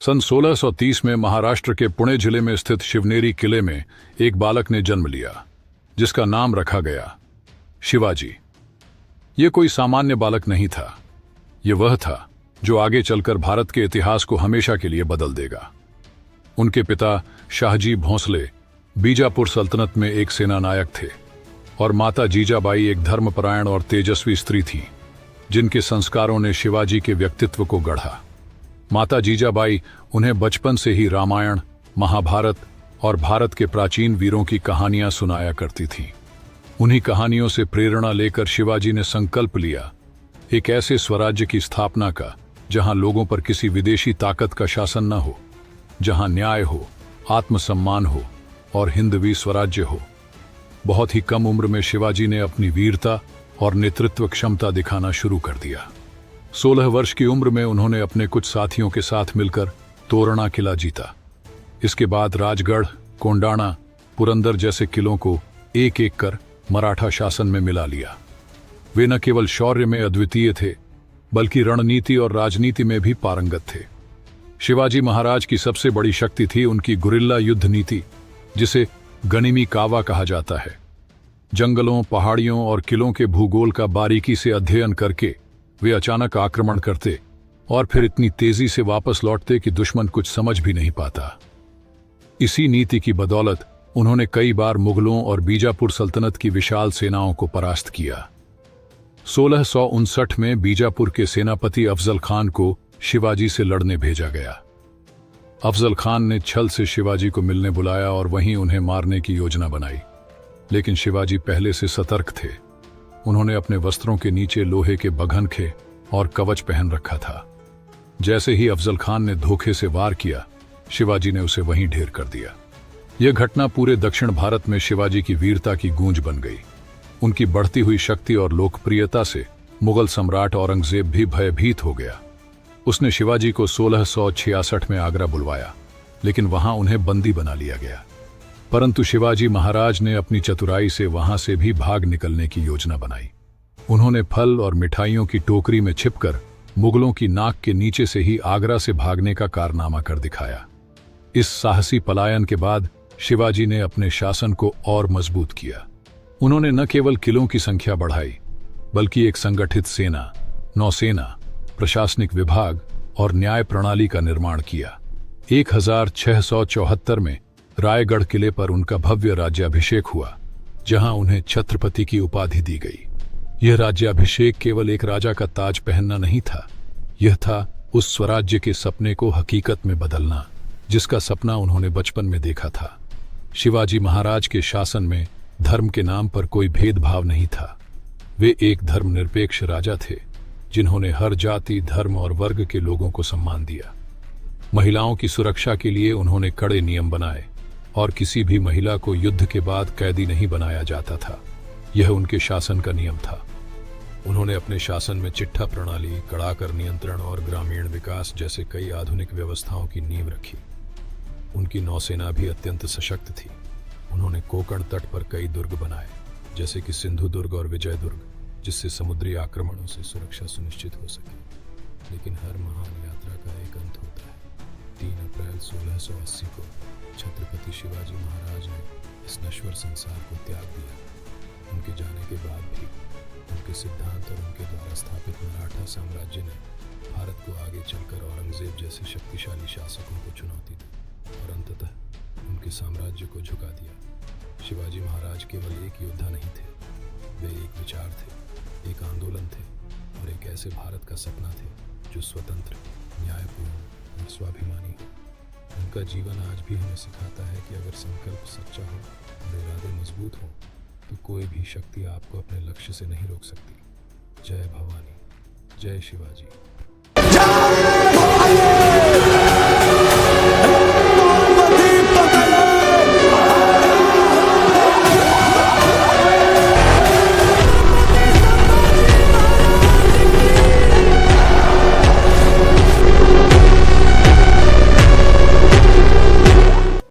सन 1630 में महाराष्ट्र के पुणे जिले में स्थित शिवनेरी किले में एक बालक ने जन्म लिया, जिसका नाम रखा गया शिवाजी। ये कोई सामान्य बालक नहीं था, ये वह था जो आगे चलकर भारत के इतिहास को हमेशा के लिए बदल देगा। उनके पिता शाहजी भोंसले बीजापुर सल्तनत में एक सेनानायक थे और माता जीजाबाई एक धर्मपरायण और तेजस्वी स्त्री थीं, जिनके संस्कारों ने शिवाजी के व्यक्तित्व को गढ़ा। माता जीजाबाई उन्हें बचपन से ही रामायण, महाभारत और भारत के प्राचीन वीरों की कहानियां सुनाया करती थीं। उन्हीं कहानियों से प्रेरणा लेकर शिवाजी ने संकल्प लिया एक ऐसे स्वराज्य की स्थापना का जहां लोगों पर किसी विदेशी ताकत का शासन न हो, जहां न्याय हो, आत्मसम्मान हो और हिंदवी स्वराज्य हो। बहुत ही कम उम्र में शिवाजी ने अपनी वीरता और नेतृत्व क्षमता दिखाना शुरू कर दिया। 16 वर्ष की उम्र में उन्होंने अपने कुछ साथियों के साथ मिलकर तोरणा किला जीता। इसके बाद राजगढ़, कोंडाणा, पुरंदर जैसे किलों को एक एक कर मराठा शासन में मिला लिया। वे न केवल शौर्य में अद्वितीय थे, बल्कि रणनीति और राजनीति में भी पारंगत थे। शिवाजी महाराज की सबसे बड़ी शक्ति थी उनकी गुरिल्ला युद्ध नीति, जिसे गनिमी कावा कहा जाता है। जंगलों, पहाड़ियों और किलों के भूगोल का बारीकी से अध्ययन करके वे अचानक आक्रमण करते और फिर इतनी तेजी से वापस लौटते कि दुश्मन कुछ समझ भी नहीं पाता। इसी नीति की बदौलत उन्होंने कई बार मुगलों और बीजापुर सल्तनत की विशाल सेनाओं को परास्त किया। 1659 में बीजापुर के सेनापति अफजल खान को शिवाजी से लड़ने भेजा गया। अफजल खान ने छल से शिवाजी को मिलने बुलाया और वहीं उन्हें मारने की योजना बनाई, लेकिन शिवाजी पहले से सतर्क थे। उन्होंने अपने वस्त्रों के नीचे लोहे के बघनखे और कवच पहन रखा था। जैसे ही अफजल खान ने धोखे से वार किया, शिवाजी ने उसे वहीं ढेर कर दिया। यह घटना पूरे दक्षिण भारत में शिवाजी की वीरता की गूंज बन गई। उनकी बढ़ती हुई शक्ति और लोकप्रियता से मुगल सम्राट औरंगजेब भी भयभीत हो गया। उसने शिवाजी को 1666 में आगरा बुलवाया, लेकिन वहां उन्हें बंदी बना लिया गया। परंतु शिवाजी महाराज ने अपनी चतुराई से वहां से भी भाग निकलने की योजना बनाई। उन्होंने फल और मिठाइयों की टोकरी में छिपकर मुगलों की नाक के नीचे से ही आगरा से भागने का कारनामा कर दिखाया। इस साहसी पलायन के बाद शिवाजी ने अपने शासन को और मजबूत किया। उन्होंने न केवल किलों की संख्या बढ़ाई, बल्कि एक संगठित सेना, नौसेना, प्रशासनिक विभाग और न्याय प्रणाली का निर्माण किया। 1674 में रायगढ़ किले पर उनका भव्य राज्याभिषेक हुआ, जहां उन्हें छत्रपति की उपाधि दी गई। यह राज्याभिषेक केवल एक राजा का ताज पहनना नहीं था, यह था उस स्वराज्य के सपने को हकीकत में बदलना, जिसका सपना उन्होंने बचपन में देखा था। शिवाजी महाराज के शासन में धर्म के नाम पर कोई भेदभाव नहीं था। वे एक धर्मनिरपेक्ष राजा थे, जिन्होंने हर जाति, धर्म और वर्ग के लोगों को सम्मान दिया। महिलाओं की सुरक्षा के लिए उन्होंने कड़े नियम बनाए और किसी भी महिला को युद्ध के बाद कैदी नहीं बनाया जाता था। यह उनके शासन का नियम था। उन्होंने अपने शासन में चिट्ठा प्रणाली, कड़ाकर नियंत्रण और ग्रामीण विकास जैसे कई आधुनिक व्यवस्थाओं की नींव रखी। उनकी नौसेना भी अत्यंत सशक्त थी। उन्होंने कोंकण तट पर कई दुर्ग बनाए, जैसे कि सिंधु दुर्ग और विजय दुर्ग, जिससे समुद्री आक्रमणों से सुरक्षा सुनिश्चित हो सके। लेकिन हर महान यात्रा का एक अंत होता है। 3 अप्रैल 1680 को छत्रपति शिवाजी महाराज ने इस नश्वर संसार को त्याग दिया। उनके जाने के बाद भी उनके सिद्धांत और उनके द्वारा स्थापित मराठा साम्राज्य ने भारत को आगे चलकर औरंगजेब जैसे शक्तिशाली शासकों को चुनौती दी और अंततः उनके साम्राज्य को झुका दिया। शिवाजी महाराज केवल एक योद्धा नहीं थे, वे एक विचार थे, एक आंदोलन थे और एक ऐसे भारत का सपना थे जो स्वतंत्र, न्यायपूर्ण और स्वाभिमानी हो। उनका जीवन आज भी हमें सिखाता है कि अगर संकल्प सच्चा हो और इरादे मजबूत हो, तो कोई भी शक्ति आपको अपने लक्ष्य से नहीं रोक सकती। जय भवानी, जय शिवाजी।